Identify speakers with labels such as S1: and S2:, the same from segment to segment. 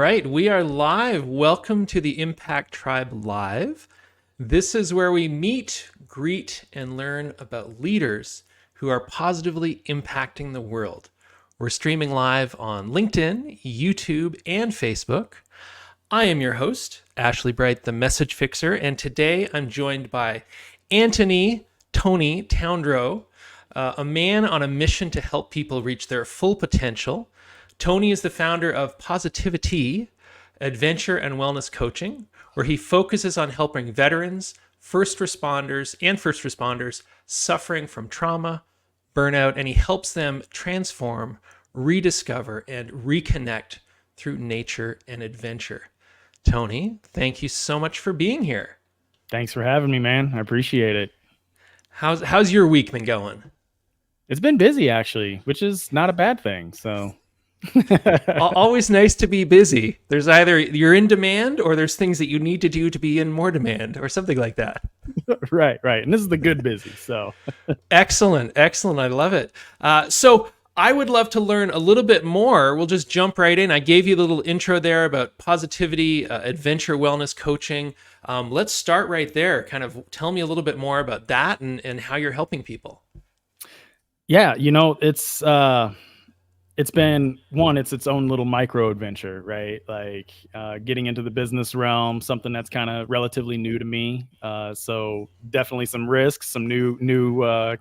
S1: right, we are live. Welcome to the Impact Tribe Live. This is where we meet, greet, and learn about leaders who are positively impacting the world. We're streaming live on LinkedIn, YouTube, and Facebook. I am your host, Ashley Bright, the Message Fixer, and today I'm joined by Antony Towndrow, a man on a mission to help people reach their full potential. Tony is the founder of Positivi-T Adventure and Wellness Coaching, where he focuses on helping veterans, first responders suffering from trauma, burnout, and he helps them transform, rediscover, and reconnect through nature and adventure. Tony, thank you so much for being here.
S2: Thanks for having me, man. I appreciate it.
S1: How's your week been going?
S2: It's been busy, actually, which is not a bad thing. So,
S1: Always nice to be busy. There's either you're in demand or there's things that you need to do to be in more demand or something like that.
S2: right. And this is the good busy. So,
S1: Excellent. I love it. So I would love to learn a little bit more. We'll just jump right in. I gave you a little intro there about Positivi-T Adventure Wellness Coaching. Let's start right there. Kind of tell me a little bit more about that and how you're helping people.
S2: yeah, it's been it's its own little micro adventure, right? Like getting into the business realm, something that's kind of relatively new to me. So definitely some risks, some new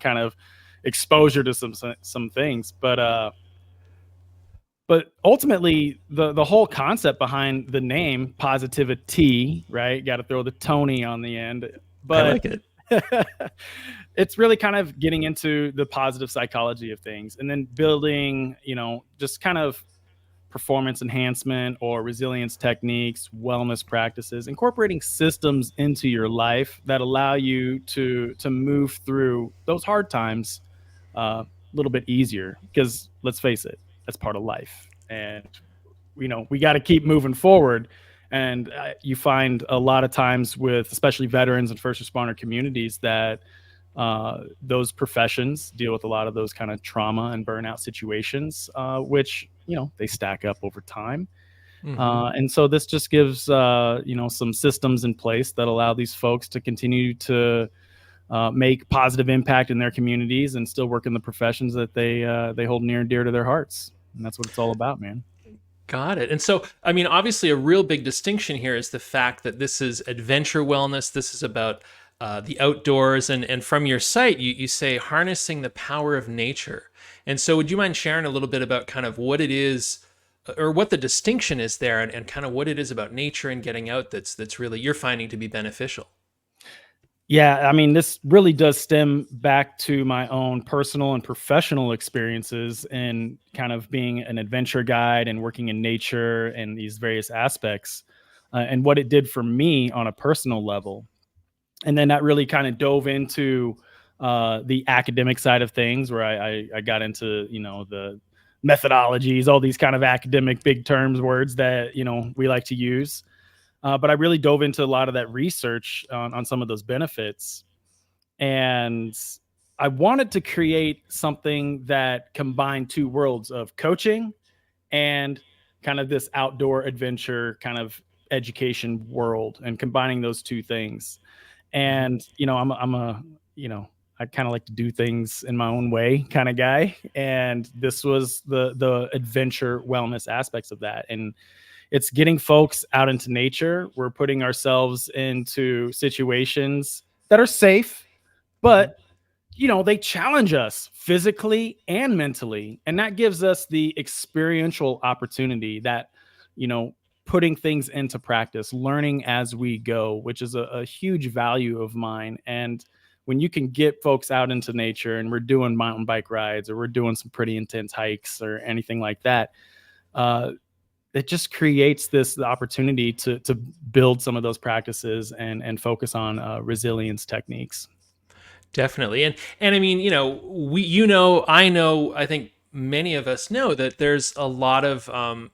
S2: kind of exposure to some things, but ultimately the whole concept behind the name Positivi-T, right? Got to throw the Tony on the end, but
S1: I like it.
S2: It's really kind of getting into the positive psychology of things and then building, just kind of performance enhancement or resilience techniques, wellness practices, incorporating systems into your life that allow you to move through those hard times a little bit easier, because let's face it, that's part of life. And, we got to keep moving forward. And you find a lot of times with especially veterans and first responder communities that those professions deal with a lot of those kind of trauma and burnout situations, which, they stack up over time.
S1: Mm-hmm.
S2: And so this just gives, some systems in place that allow these folks to continue to make positive impact in their communities and still work in the professions that they hold near and dear to their hearts. And that's what it's all about, man.
S1: Got it. And so, I mean, obviously a real big distinction here is the fact that this is adventure wellness. This is about the outdoors. And from your site, you say harnessing the power of nature. And so would you mind sharing a little bit about kind of what it is or what the distinction is there and kind of what it is about nature and getting out that's really you're finding to be beneficial?
S2: Yeah, I mean, this really does stem back to my own personal and professional experiences in kind of being an adventure guide and working in nature and these various aspects, and what it did for me on a personal level. And then that really kind of dove into the academic side of things, where I got into, the methodologies, all these kind of academic big terms, words that, we like to use. But I really dove into a lot of that research on some of those benefits. And I wanted to create something that combined two worlds of coaching and kind of this outdoor adventure kind of education world, and combining those two things. And, I kind of like to do things in my own way kind of guy. And this was the adventure wellness aspects of that. And it's getting folks out into nature. We're putting ourselves into situations that are safe, but they challenge us physically and mentally. And that gives us the experiential opportunity that, putting things into practice, learning as we go, which is a huge value of mine. And when you can get folks out into nature and we're doing mountain bike rides or we're doing some pretty intense hikes or anything like that, it just creates the opportunity to build some of those practices and focus on resilience techniques.
S1: Definitely. And I mean, I think many of us know that there's a lot of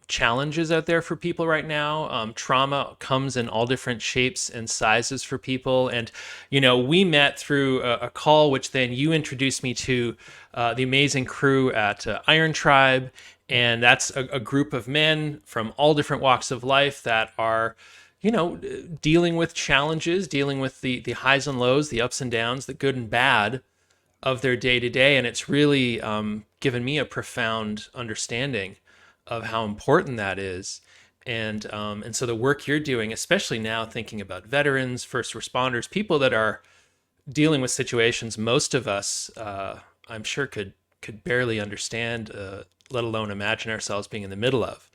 S1: challenges out there for people right now. Trauma comes in all different shapes and sizes for people. And, we met through a call, which then you introduced me to the amazing crew at Iron Tribe. And that's a group of men from all different walks of life that are, dealing with challenges, dealing with the highs and lows, the ups and downs, the good and bad of their day to day. And it's really given me a profound understanding of how important that is. And so the work you're doing, especially now thinking about veterans, first responders, people that are dealing with situations most of us, I'm sure, could barely understand, let alone imagine ourselves being in the middle of.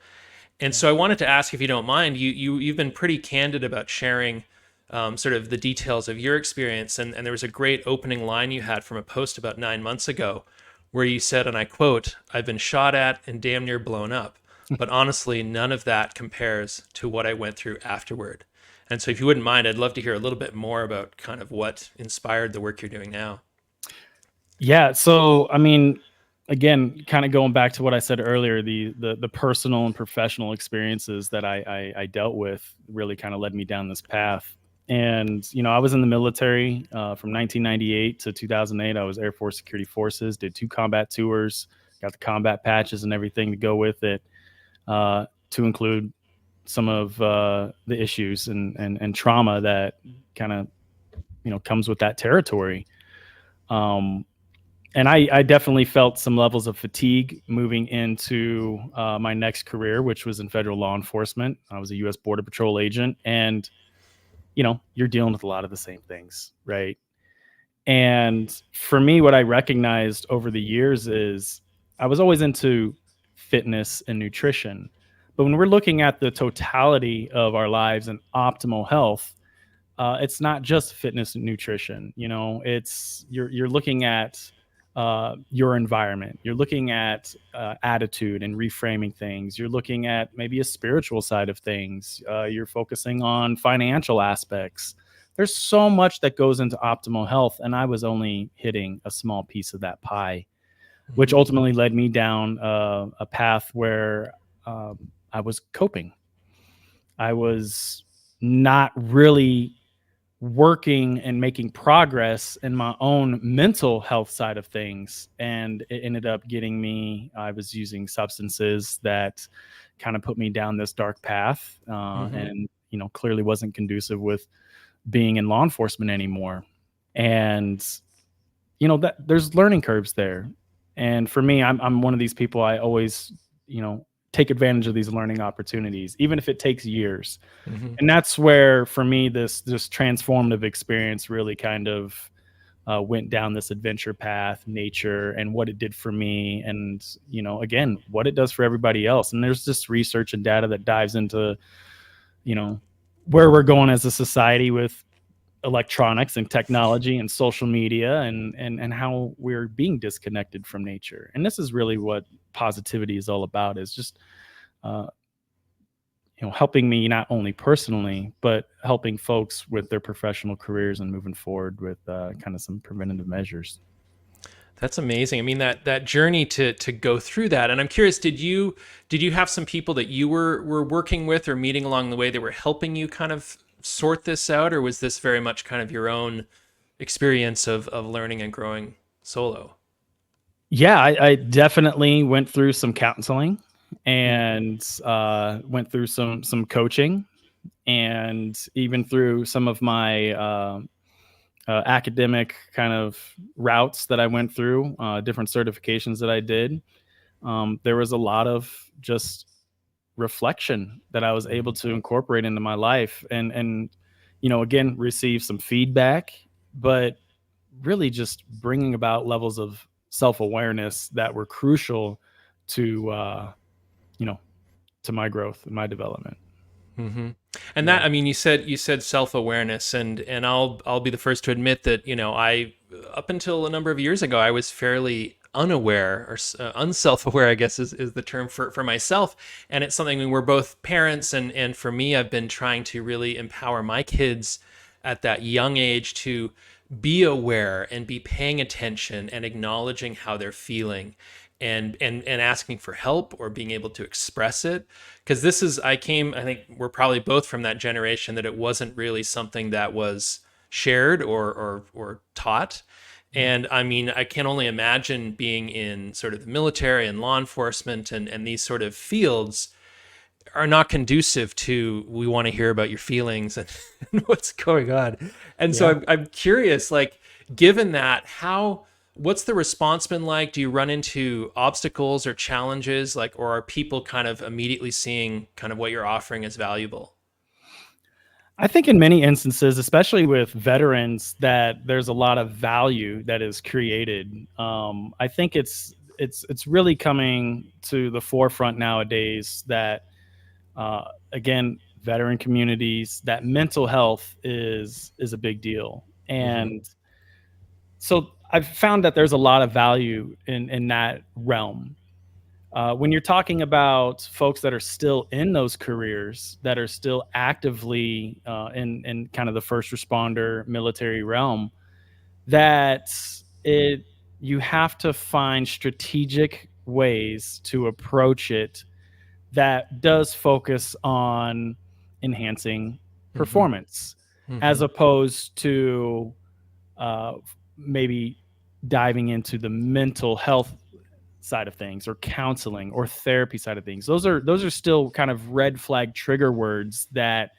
S1: And
S2: Yeah.
S1: so I wanted to ask, if you don't mind, you've been pretty candid about sharing sort of the details of your experience, and there was a great opening line you had from a post about 9 months ago, where you said, and I quote, "I've been shot at and damn near blown up, but honestly, none of that compares to what I went through afterward." And so, if you wouldn't mind, I'd love to hear a little bit more about kind of what inspired the work you're doing now.
S2: Yeah. So, I mean, again, kind of going back to what I said earlier, the personal and professional experiences that I dealt with really kind of led me down this path. And I was in the military from 1998 to 2008. I was Air Force Security Forces. Did 2 combat tours. Got the combat patches and everything to go with it, to include some of the issues and trauma that kind of comes with that territory. Um, and I definitely felt some levels of fatigue moving into my next career, which was in federal law enforcement. I was a U.S. Border Patrol agent, and you're dealing with a lot of the same things, right? And for me, what I recognized over the years is I was always into fitness and nutrition, but when we're looking at the totality of our lives and optimal health, it's not just fitness and nutrition. It's you're looking at your environment. You're looking at attitude and reframing things. You're looking at maybe a spiritual side of things. You're focusing on financial aspects. There's so much that goes into optimal health, and I was only hitting a small piece of that pie, which
S1: Mm-hmm.
S2: ultimately led me down a path where I was coping. I was not really working and making progress in my own mental health side of things. And it ended up getting me, I was using substances that kind of put me down this dark path,
S1: Mm-hmm.
S2: and, clearly wasn't conducive with being in law enforcement anymore. And, that there's learning curves there. And for me, I'm one of these people, I always, take advantage of these learning opportunities, even if it takes years.
S1: Mm-hmm.
S2: And that's where, for me, this transformative experience really kind of went down this adventure path, nature, and what it did for me, and again, what it does for everybody else. And there's this research and data that dives into you know where we're going as a society with electronics and technology and social media, and how we're being disconnected from nature. And this is really what positivity is all about, is just uh, helping me not only personally, but helping folks with their professional careers and moving forward with kind of some preventative measures.
S1: That's amazing. I mean, that journey to go through that. And I'm curious, did you have some people that you were working with or meeting along the way that were helping you kind of sort this out, or was this very much kind of your own experience of learning and growing solo?
S2: Yeah, I definitely went through some counseling
S1: Mm-hmm.
S2: and went through some coaching, and even through some of my academic kind of routes that I went through, different certifications that I did. There was a lot of just reflection that I was able to incorporate into my life, and again, receive some feedback, but really just bringing about levels of self-awareness that were crucial to you know to my growth and my development.
S1: Mm-hmm. And that,
S2: Yeah.
S1: I mean, you said self awareness, and I'll be the first to admit that I, up until a number of years ago, I was fairly unaware or unself aware, I guess is the term for myself. And it's something, when we're both parents, and for me, I've been trying to really empower my kids at that young age to be aware and be paying attention and acknowledging how they're feeling, and asking for help or being able to express it. Because I think we're probably both from that generation that it wasn't really something that was shared or taught. And I mean, I can only imagine being in sort of the military and law enforcement and these sort of fields are not conducive to we want to hear about your feelings and, and what's going on. And so
S2: Yeah.
S1: I'm curious, like, given that, what's the response been like? Do you run into obstacles or challenges, like, or are people kind of immediately seeing kind of what you're offering as valuable?
S2: I think in many instances, especially with veterans, that there's a lot of value that is created. I think it's really coming to the forefront nowadays that again, veteran communities, that mental health is a big deal.
S1: Mm-hmm.
S2: And so I've found that there's a lot of value in that realm. When you're talking about folks that are still in those careers, that are still actively in kind of the first responder military realm, that it you have to find strategic ways to approach it that does focus on enhancing
S1: Mm-hmm.
S2: performance,
S1: Mm-hmm.
S2: as opposed to uh, maybe diving into the mental health side of things or counseling or therapy side of things. Those are still kind of red flag trigger words that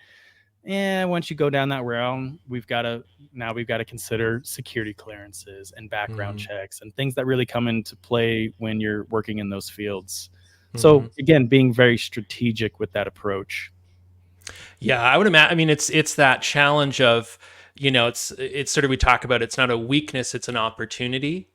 S2: once you go down that realm, we've got to consider security clearances and background
S1: Mm-hmm.
S2: checks and things that really come into play when you're working in those fields.
S1: Mm-hmm.
S2: So again, being very strategic with that approach.
S1: Yeah, I would imagine. I mean, it's that challenge of, it's sort of, we talk about, it's not a weakness, it's an opportunity.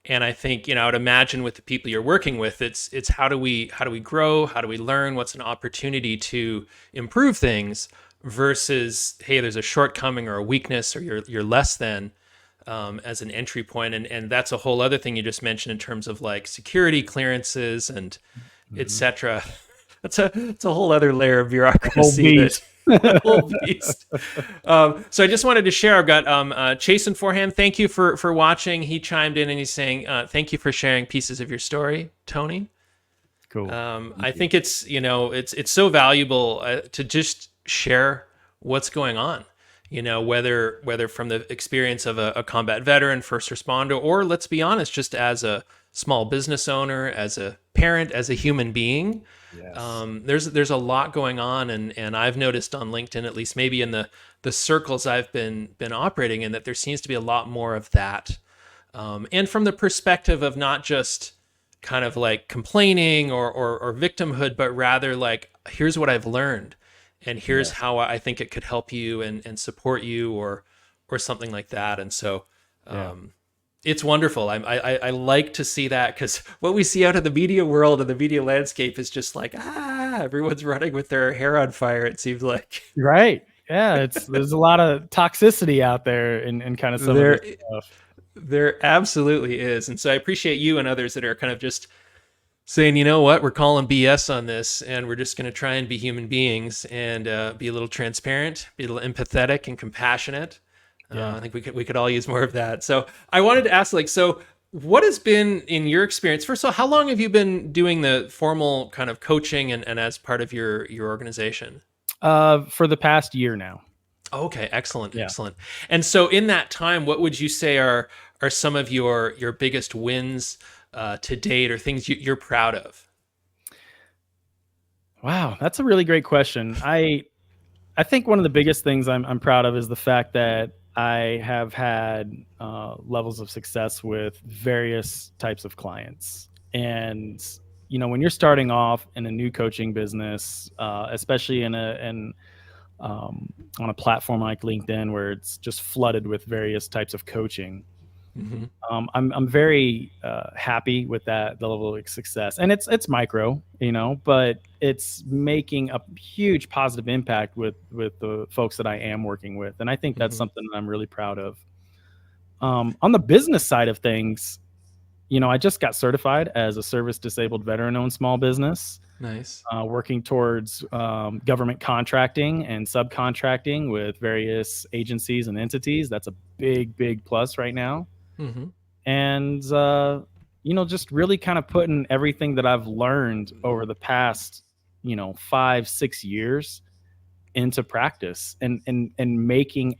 S1: And I think, I would imagine with the people you're working with, it's how do we grow, how do we learn, what's an opportunity to improve things versus, hey, there's a shortcoming or a weakness or you're less than, as an entry point. And that's a whole other thing you just mentioned in terms of like security clearances and
S2: Mhm.
S1: etc. It's a whole other layer of
S2: The whole
S1: bureaucracy that
S2: beast.
S1: the whole beast. So I just wanted to share. I've got Chasen Forehand. Thank you for watching. He chimed in and he's saying, "Thank you for sharing pieces of your story, Tony."
S2: Cool.
S1: I
S2: Thank you.
S1: think it's so valuable to just share what's going on. Whether from the experience of a combat veteran, first responder, or let's be honest, just as a small business owner, as a parent, as a human being.
S2: Yes.
S1: There's a lot going on, and I've noticed on LinkedIn, at least maybe in the circles I've been operating in, that there seems to be a lot more of that. And from the perspective of not just kind of like complaining or victimhood, but rather like, here's what I've learned, and here's
S2: Yes.
S1: how I think it could help you and support you or something like that. And so
S2: Yeah.
S1: it's wonderful. I like to see that, because what we see out of the media world and the media landscape is just like, everyone's running with their hair on fire, it seems like.
S2: Right. Yeah. There's a lot of toxicity out there in kind of some of this
S1: there
S2: stuff.
S1: there absolutely is. And so I appreciate you and others that are kind of just saying, you know what, we're calling BS on this, and we're just going to try and be human beings and be a little transparent, be a little empathetic and compassionate.
S2: Yeah.
S1: I think we could all use more of that. So I wanted to ask, like, so what has been in your experience? First of all, how long have you been doing the formal kind of coaching and as part of your organization?
S2: For the past year now.
S1: Okay, excellent,
S2: Yeah.
S1: excellent. And so in that time, what would you say are some of your biggest wins to date, or things you're proud of?
S2: Wow, that's a really great question. I think one of the biggest things I'm proud of is the fact that I have had levels of success with various types of clients. And when you're starting off in a new coaching business, especially on a platform like LinkedIn, where it's just flooded with various types of coaching,
S1: Mm-hmm.
S2: I'm very happy with the level of success, and it's micro, but it's making a huge positive impact with the folks that I am working with, and I think that's
S1: Mm-hmm.
S2: something that I'm really proud of. On the business side of things, I just got certified as a service disabled veteran-owned small business,
S1: Nice.
S2: working towards government contracting and subcontracting with various agencies and entities. That's a big plus right now.
S1: Mm-hmm.
S2: And just really kind of putting everything that I've learned over the past 5-6 years into practice, and making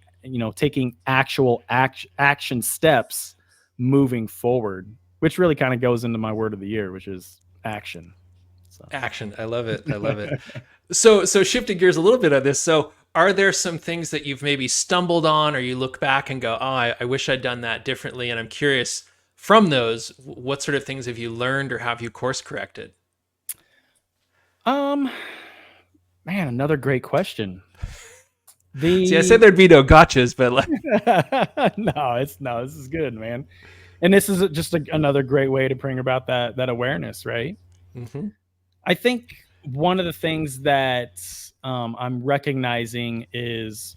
S2: taking actual action steps moving forward, which really kind of goes into my word of the year, which is action. So
S1: Action. I love it. I love it. So shifting gears a little bit on this. So are there some things that you've maybe stumbled on, or you look back and go, oh, I wish I'd done that differently? And I'm curious from those, what sort of things have you learned or have you course corrected?
S2: um man, another great question.
S1: See, I said
S2: The
S1: there'd be no gotchas, but like,
S2: no, this is good, man. And this is just another great way to bring about that awareness, right?
S1: mhm.
S2: I think one of the things that I'm recognizing is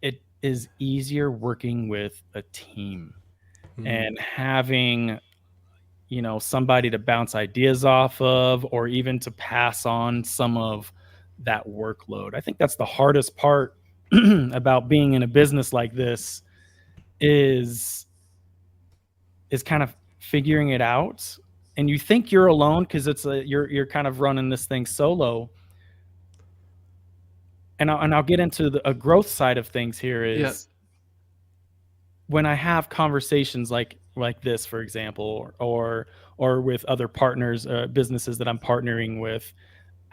S2: it is easier working with a team
S1: Mm,
S2: and having, somebody to bounce ideas off of, or even to pass on some of that workload. I think that's the hardest part about being in a business like this is kind of figuring it out. And you think you're alone because you're kind of running this thing solo. And I'll get into a growth side of things here
S1: yeah.
S2: is when I have conversations like this, for example, or with other partners, businesses that I'm partnering with,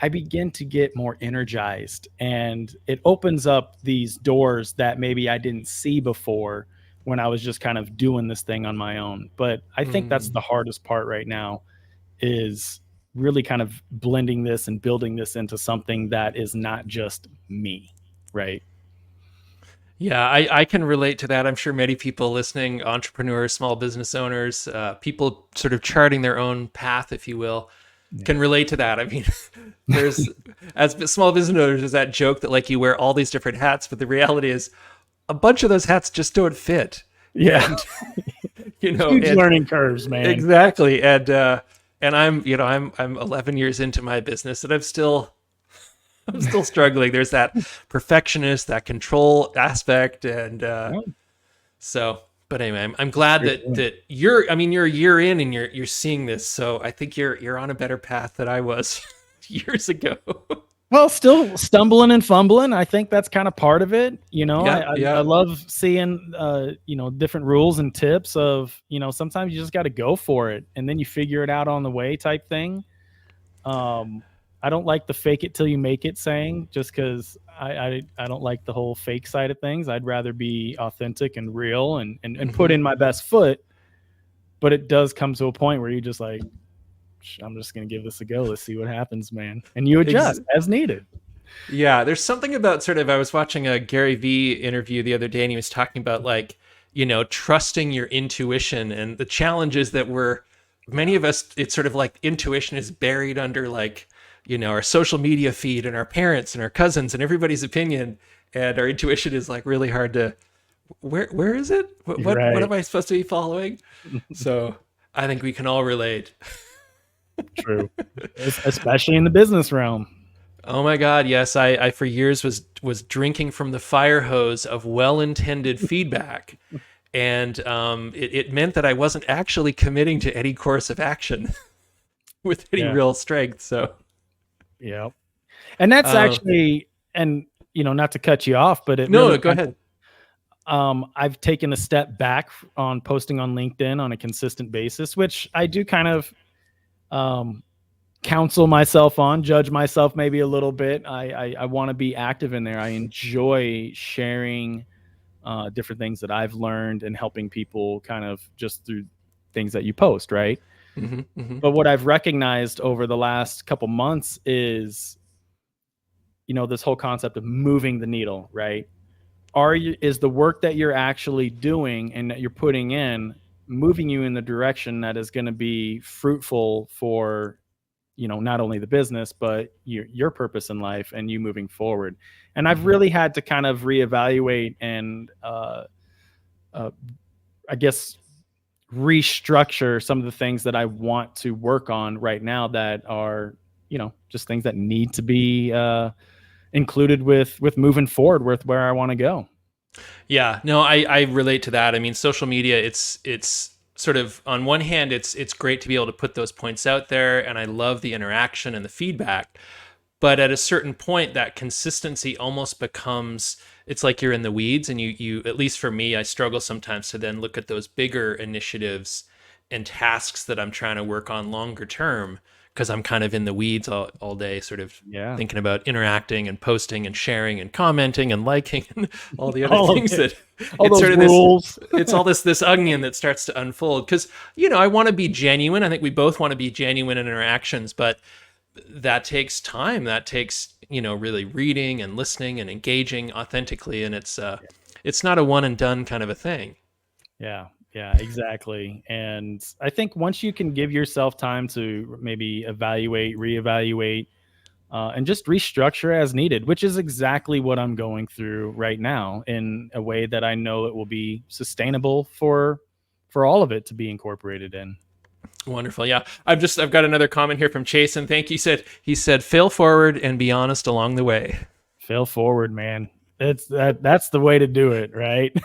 S2: I begin to get more energized, and it opens up these doors that maybe I didn't see before when I was just kind of doing this thing on my own. But I think that's
S1: Mm.
S2: the hardest part right now is really kind of blending this and building this into something that is not just me, right?
S1: Yeah, I can relate to that. I'm sure many people listening, entrepreneurs, small business owners, people sort of charting their own path, if you will,
S2: Yeah.
S1: can relate to that. I mean, there's, as small business owners, there's that joke that like you wear all these different hats, but the reality is a bunch of those hats just don't fit.
S2: Yeah.
S1: And, you know,
S2: Huge
S1: and
S2: learning curves, man.
S1: exactly. And I'm 11 years into my business and I'm still struggling. There's that perfectionist, that control aspect, and
S2: Yeah,
S1: so. But anyway, I'm glad
S2: sure
S1: that
S2: thing.
S1: you're. I mean, you're a year in and you're seeing this. So I think you're on a better path than I was years ago.
S2: Well, still stumbling and fumbling. I think that's kind of part of it.
S1: Yeah,
S2: I
S1: yeah.
S2: love seeing, different rules and tips of, sometimes you just got to go for it and then you figure it out on the way type thing. Um, I don't like the fake it till you make it saying, just because I don't like the whole fake side of things. I'd rather be authentic and real and put
S1: Hmm.
S2: in my best foot. But it does come to a point where you just like, I'm just going to give this a go. Let's see what happens, man. And you adjust as needed.
S1: Yeah, there's something about sort of, I was watching a Gary Vee interview the other day and he was talking about like, trusting your intuition and the challenges that many of us, it's sort of like intuition is buried under like, our social media feed and our parents and our cousins and everybody's opinion. And our intuition is like really hard to, where is it? What
S2: Right.
S1: am I supposed to be following? So I think we can all relate.
S2: True. Especially in the business realm.
S1: Oh my God, yes. I for years was drinking from the fire hose of well-intended feedback. And it meant that I wasn't actually committing to any course of action with any
S2: Yeah.
S1: real strength. So
S2: Yeah. And that's
S1: uh,
S2: actually, and not to cut you off, but it
S1: no,
S2: really
S1: no, go ahead.
S2: I've taken a step back on posting on LinkedIn on a consistent basis, which I do kind of um, counsel myself on, judge myself maybe a little bit. I want to be active in there. I enjoy sharing different things that I've learned and helping people kind of just through things that you post, right?
S1: Hmm. Hmm.
S2: But what I've recognized over the last couple months is, this whole concept of moving the needle, right? Is the work that you're actually doing and that you're putting in moving you in the direction that is going to be fruitful for, not only the business but your purpose in life and you moving forward. And I've
S1: Hmm.
S2: really had to kind of reevaluate and uh, I guess restructure some of the things that I want to work on right now that are, just things that need to be included with moving forward with where I want to go.
S1: Yeah, no, I relate to that. I mean, social media, it's sort of on one hand, it's great to be able to put those points out there, and I love the interaction and the feedback. But at a certain point, that consistency almost becomes, it's like you're in the weeds, and you at least for me, I struggle sometimes to then look at those bigger initiatives and tasks that I'm trying to work on longer term, because I'm kind of in the weeds all day, sort of
S2: Yeah.
S1: thinking about interacting and posting and sharing and commenting and liking and all the other
S2: All of
S1: things
S2: it.
S1: that
S2: All
S1: it's
S2: those
S1: sort of this,
S2: rules.
S1: it's all this onion that starts to unfold. Because, you know, I want to be genuine. I think we both want to be genuine in our actions, but that takes time. That takes, you know, really reading and listening and engaging authentically. And it's not a one and done kind of a thing.
S2: Yeah, yeah, exactly. And I think once you can give yourself time to maybe evaluate, reevaluate, and just restructure as needed, which is exactly what I'm going through right now in a way that I know it will be sustainable for all of it to be incorporated in.
S1: Wonderful. Yeah. I've got another comment here from Chase, and thank you. He said, fail forward and be honest along the way.
S2: Fail forward, man. That's the way to do it, right?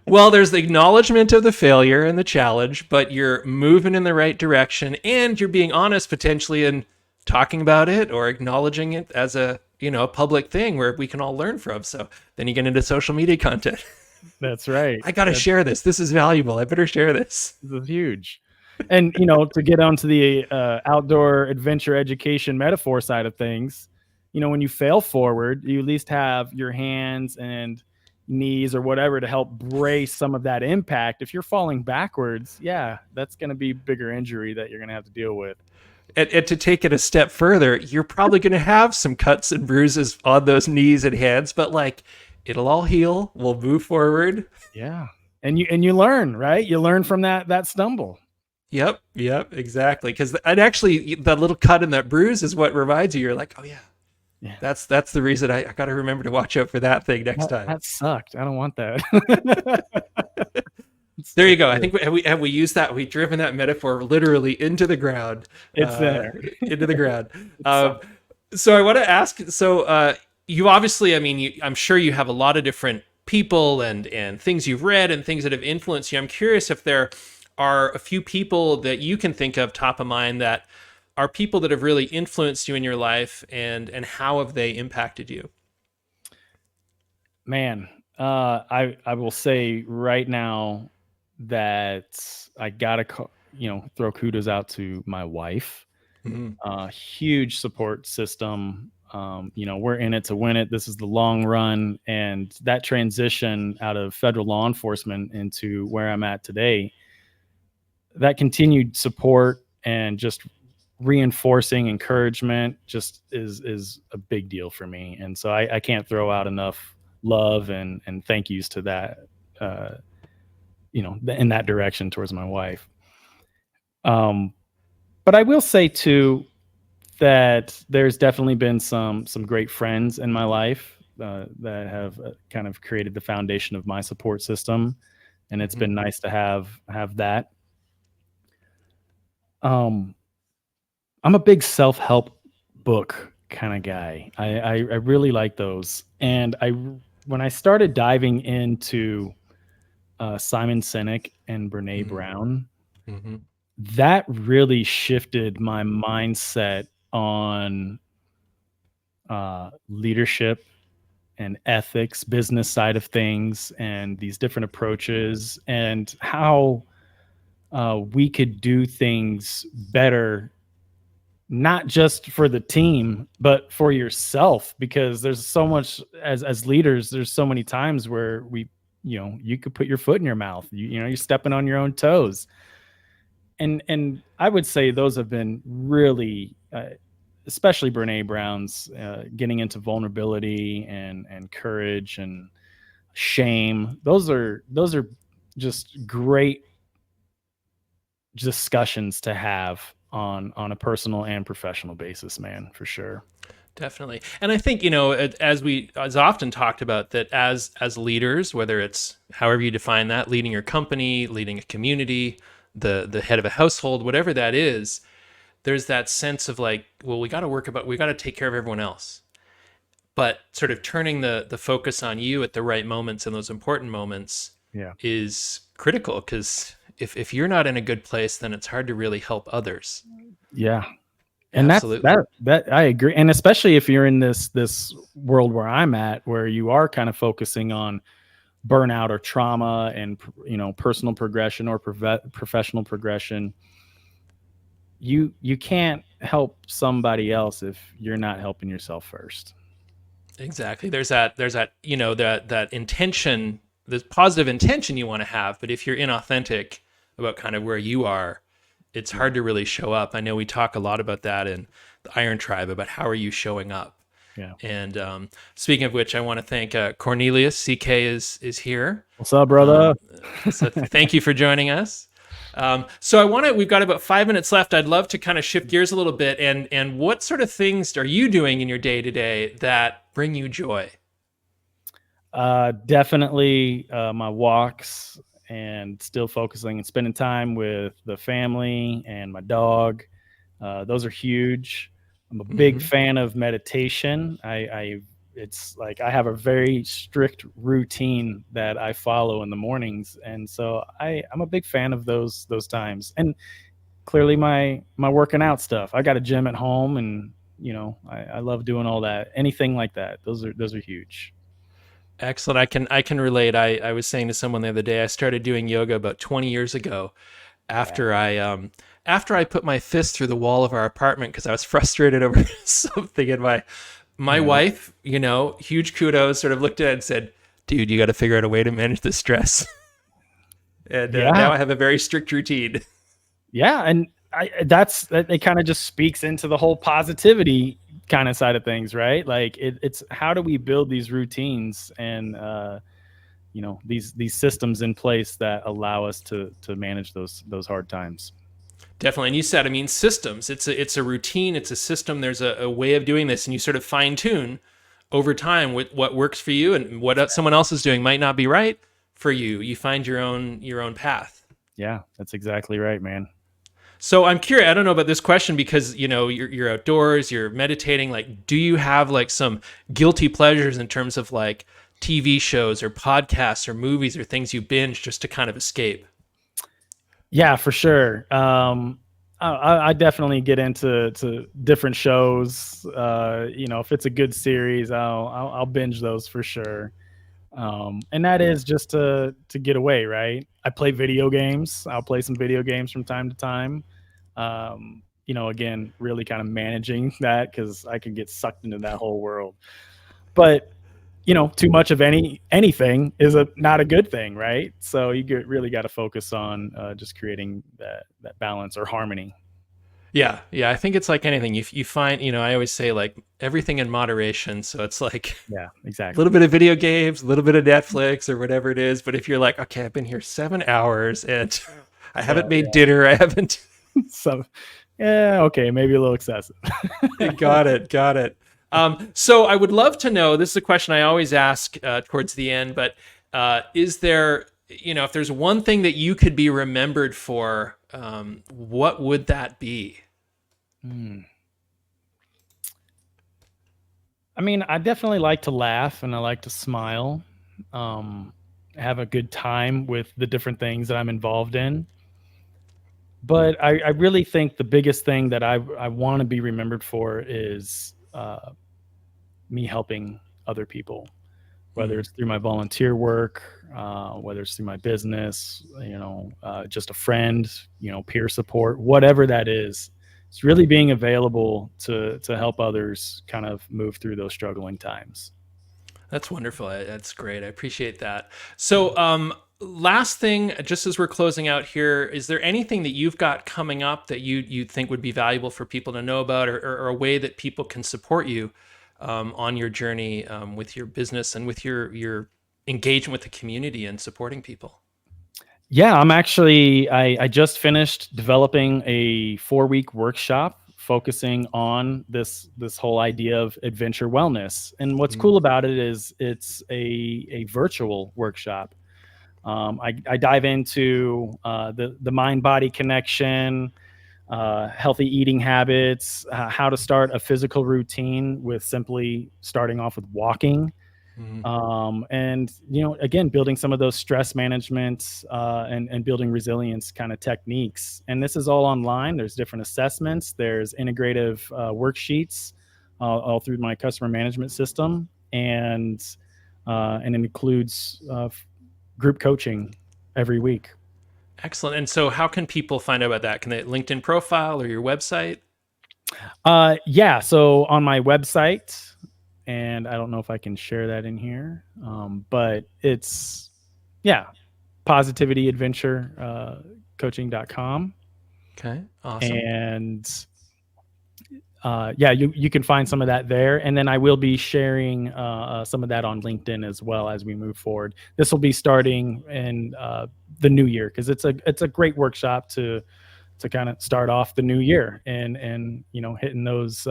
S1: Well, there's the acknowledgement of the failure and the challenge, but you're moving in the right direction, and you're being honest potentially in talking about it or acknowledging it as a, you know, a public thing where we can all learn from. So then you get into social media content.
S2: That's right.
S1: I got to share this. This is valuable. I better share this.
S2: This is huge. And to get onto the outdoor adventure education metaphor side of things, when you fail forward, you at least have your hands and knees or whatever to help brace some of that impact. If you're falling backwards, yeah, that's going to be bigger injury that you're going to have to deal with.
S1: And to take it a step further, you're probably going to have some cuts and bruises on those knees and hands, but like, it'll all heal. We'll move forward.
S2: Yeah. And you learn, right? You learn from that stumble.
S1: Yep, exactly. Because and actually, that little cut and that bruise is what reminds you. You're like, oh yeah, that's the reason I got to remember to watch out for that thing next time.
S2: That sucked. I don't want that.
S1: There you go. I think have we used that? We driven that metaphor literally into the ground.
S2: It's there.
S1: Into the ground. So I want to ask. So you obviously, I mean, I'm sure you have a lot of different people and things you've read and things that have influenced you. I'm curious if there are a few people that you can think of top of mind that are people that have really influenced you in your life, and how have they impacted you?
S2: Man, I will say right now that I gotta throw kudos out to my wife.
S1: Mm-hmm.
S2: Huge support system. We're in it to win it. This is the long run, and that transition out of federal law enforcement into where I'm at today, that continued support and just reinforcing encouragement just is a big deal for me. And so I can't throw out enough love and thank yous to that, in that direction towards my wife. But I will say too, that there's definitely been some great friends in my life that have kind of created the foundation of my support system. And it's been nice to have that. I'm a big self-help book kind of guy. I really like those. And when I started diving into Simon Sinek and Brene Brown, that really shifted my mindset on leadership and ethics, business side of things, and these different approaches, and how we could do things better, not just for the team, but for yourself, because there's so much as leaders, there's so many times where you could put your foot in your mouth, you're stepping on your own toes. And I would say those have been really, especially Brene Brown's getting into vulnerability and courage and shame. Those are just great discussions to have on a personal and professional basis, man, for sure.
S1: Definitely. And I think, as often talked about, that as leaders, whether it's however you define that, leading your company, leading a community, the head of a household, whatever that is, there's that sense of like, well, we got to take care of everyone else. But sort of turning the focus on you at the right moments and those important moments is critical, because if you're not in a good place, then it's hard to really help others.
S2: Yeah. And
S1: Absolutely.
S2: that I agree. And especially if you're in this world where I'm at, where you are kind of focusing on burnout or trauma and, personal progression or professional progression, you can't help somebody else if you're not helping yourself first.
S1: Exactly. There's that, that intention, the positive intention you want to have, but if you're inauthentic about kind of where you are, it's
S2: Yeah.
S1: hard to really show up. I know we talk a lot about that in the Iron Tribe about how are you showing up.
S2: Yeah.
S1: And speaking of which, I want to thank Cornelius. CK is here.
S2: What's up, brother?
S1: So thank you for joining us. So we've got about 5 minutes left. I'd love to kind of shift gears a little bit. And what sort of things are you doing in your day to day that bring you joy?
S2: Definitely my walks and still focusing and spending time with the family and my dog. Those are huge. I'm a big
S1: Mm-hmm.
S2: fan of meditation. It's like I have a very strict routine that I follow in the mornings, and so I'm a big fan of those times. And clearly, my working out stuff. I got a gym at home, and I love doing all that. Anything like that. Those are huge.
S1: Excellent. I can relate. I was saying to someone the other day, I started doing yoga about 20 years ago
S2: Yeah.
S1: after I put my fist through the wall of our apartment because I was frustrated over something, and my
S2: Yeah.
S1: wife, huge kudos, sort of looked at it and said, "Dude, you got to figure out a way to manage the stress." And
S2: Yeah.
S1: now I have a very strict routine.
S2: Yeah, and that it kind of just speaks into the whole positivity kind of side of things, right? Like it's how do we build these routines and these systems in place that allow us to manage those hard times.
S1: Definitely. And you said, I mean, systems. It's a routine. It's a system. There's a way of doing this, and you sort of fine tune over time with what works for you, and what someone else is doing might not be right for you. You find your own path.
S2: Yeah, that's exactly right, man.
S1: So I'm curious. I don't know about this question because you're outdoors, you're meditating. Like, do you have like some guilty pleasures in terms of like TV shows or podcasts or movies or things you binge just to kind of escape?
S2: Yeah, for sure. I definitely get into different shows. If it's a good series, I'll binge those for sure. And that is just to get away, right? I play video games. I'll play some video games from time to time. Again, really kind of managing that because I can get sucked into that whole world. But too much of anything is not a good thing, right? So really got to focus on just creating that balance or harmony.
S1: Yeah, yeah. I think it's like anything. You find, I always say like everything in moderation. So it's like
S2: Yeah,
S1: a little
S2: exactly.
S1: bit of video games, a little bit of Netflix or whatever it is. But if you're like, okay, I've been here 7 hours and I
S2: Yeah,
S1: haven't made dinner, I haven't.
S2: so yeah, okay, maybe a little excessive.
S1: Got it, got it. So I would love to know. This is a question I always ask towards the end, but is there, if there's one thing that you could be remembered for, what would that be?
S2: Hmm. I mean, I definitely like to laugh and I like to smile. Um, have a good time with the different things that I'm involved in. But I really think the biggest thing that I want to be remembered for is me helping other people, whether
S1: Mm.
S2: it's through my volunteer work, whether it's through my business, just a friend, peer support, whatever that is. It's really being available to help others kind of move through those struggling times.
S1: That's wonderful. That's great. I appreciate that. So, last thing, just as we're closing out here, is there anything that you've got coming up that you think would be valuable for people to know about, or a way that people can support you on your journey with your business and with your engagement with the community and supporting people?
S2: Yeah, I just finished developing a 4-week workshop focusing on this whole idea of adventure wellness. And what's
S1: Mm.
S2: cool about it is it's a virtual workshop. I dive into the mind body connection, healthy eating habits, how to start a physical routine with simply starting off with walking.
S1: Mhm.
S2: And again, building some of those stress management and building resilience kind of techniques. And this is all online. There's different assessments. There's integrative worksheets all through my customer management system, and it includes group coaching every week.
S1: Excellent. And so, how can people find out about that? Can they LinkedIn profile or your website?
S2: Yeah. So on my website, and I don't know if I can share that in here, but it's, yeah, Positivity Adventure Coaching.com.
S1: Okay, awesome.
S2: And yeah, you can find some of that there. And then I will be sharing some of that on LinkedIn as well as we move forward. This will be starting in the new year, because it's a great workshop to kind of start off the new year and hitting those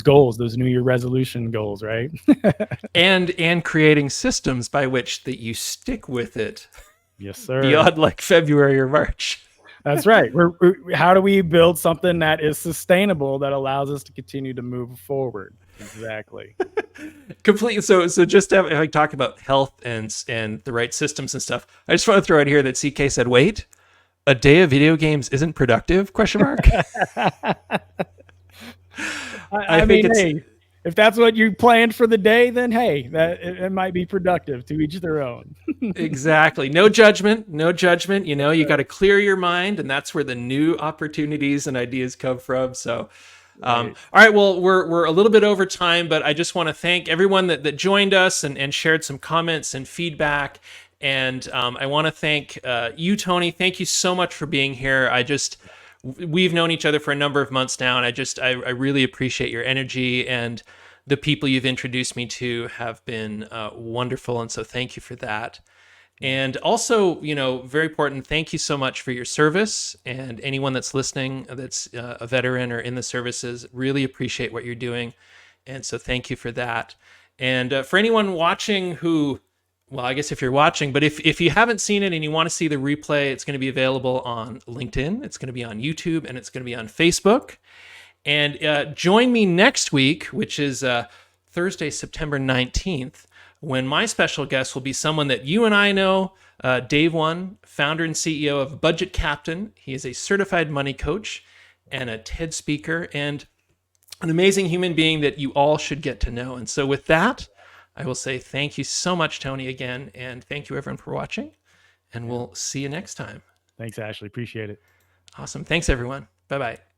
S2: goals, those New Year resolution goals, right?
S1: And creating systems by which that you stick with it
S2: Yes, sir.
S1: beyond like February or March.
S2: That's right. How do we build something that is sustainable that allows us to continue to move forward? Exactly.
S1: Completely. So just to have, like, talk about health and the right systems and stuff. I just want to throw in here that CK said, "Wait, a day of video games isn't productive?" Question mark. I
S2: I
S1: think
S2: mean,
S1: it's
S2: hey, if that's what you planned for the day, then hey, it might be productive. To each their own.
S1: exactly no judgment, no judgment. You got to clear your mind, and that's where the new opportunities and ideas come from. So,
S2: Right.
S1: all right, well, we're a little bit over time, but I just want to thank everyone that joined us and shared some comments and feedback. And I want to thank you, Tony. Thank you so much for being here. We've known each other for a number of months now, and I really appreciate your energy, and the people you've introduced me to have been wonderful. And so thank you for that. And also, very important, thank you so much for your service. And anyone that's listening that's a veteran or in the services, really appreciate what you're doing. And so thank you for that. And for anyone watching who, well, I guess if you're watching, but if you haven't seen it and you want to see the replay, it's going to be available on LinkedIn, it's going to be on YouTube, and it's going to be on Facebook. And join me next week, which is Thursday, September 19th, when my special guest will be someone that you and I know, Dave One, founder and CEO of Budget Captain. He is a certified money coach and a TED speaker and an amazing human being that you all should get to know. And so with that, I will say thank you so much, Tony, again. And thank you, everyone, for watching. And we'll see you next time.
S2: Thanks, Ashley. Appreciate it.
S1: Awesome. Thanks, everyone. Bye-bye.